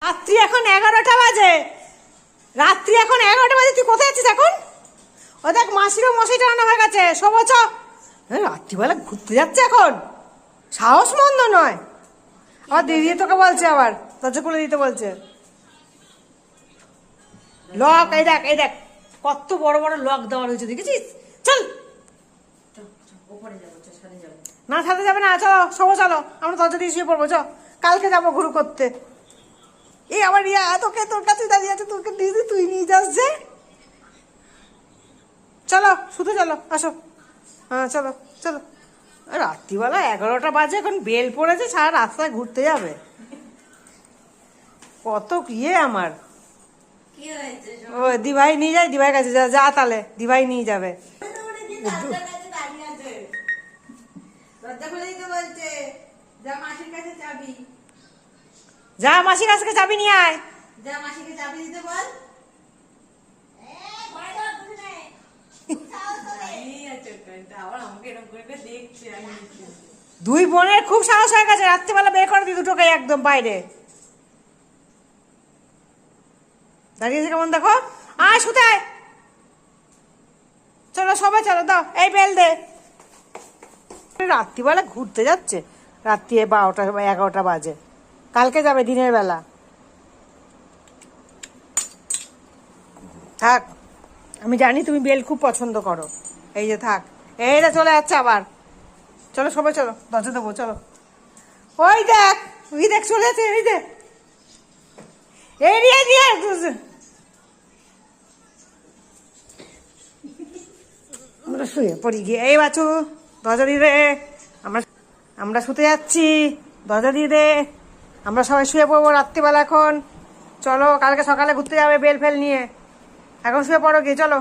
রাত্রি এখন 11টা বাজে। রাত্রি এখন 11টা বাজে, তুই কোথায় আছিস এখন? ও দেখ মাসিরও মশাই টানানো হয়ে গেছে, শোবছ। রাত্রিবেলা ঘুরতে যাচ্ছে এখন, সাহস মন্দ নয়। আবার দিদি তোকে বলছে, আবার দরজা খুলে দিতে বলছে। লক, এই দেখ এই দেখ কত বড় বড় লক দেওয়া রয়েছে, দেখেছিস? চল না, ছাদে যাবে না, চলো শোবো, চলো আমরা দরজা দিয়ে শুয়ে পড়বো। চল, কালকে যাবো ঘুরু করতে। এই আবার ইয়া তোকে, তোর কাছে দাঁড়িয়ে আছে, তোকে দিদি তুই নিয়ে যাস যে। চলো শুতে চলো, আসো। হ্যাঁ চলো চলো। রাত্রিবেলা 11টা বাজে, এখন বেল পড়েছে, সারা রাস্তায় ঘুরতে যাবে। কত ইয়ে আমার। ও দিভাই নিয়ে যায়, দিভাই কাছে যা, যা তাহলে দিভাই নিয়ে যাবে। যা মাসির কাছ থেকে চাবি নিয়ে আয়। যা মাসিকে চাবি দিতে বল। দুই বোনের খুব সাহস হয়ে গেছে, রাত্রিবেলা বের করে দিই দুটোকে একদম বাইরে দাঁড়িয়েছে কেমন, দেখো। আয় শুতে আয়, চলো সবাই চলো, দাও এই বেল দে। রাত্রিবেলা ঘুরতে যাচ্ছে, রাত্রি 12টা 11টা বাজে। কালকে যাবে দিনের বেলা। থাক, আমি জানি তুমি বেল খুব পছন্দ করো। এই যে থাক, এইটা চলে যাচ্ছে আবার। চলো সবাই চলো, দরজা দেবো, চলো। ওই দেখ, ওই দেখ চলে যাচ্ছে, এই দেখ, এই দিয়ে দিয়ে আমরা শুয়ে পড়ি গিয়ে। এই বাছু, দরজা দিয়ে দে, আমরা আমরা শুতে যাচ্ছি, দরজা দিয়ে দে। আমরা সবাই শুয়ে পড়বো রাত্রিবেলা এখন। চলো, কালকে সকালে ঘুরতে যাবে বেল ফেল নিয়ে। এখন শুয়ে পড়ো গিয়ে, চলো।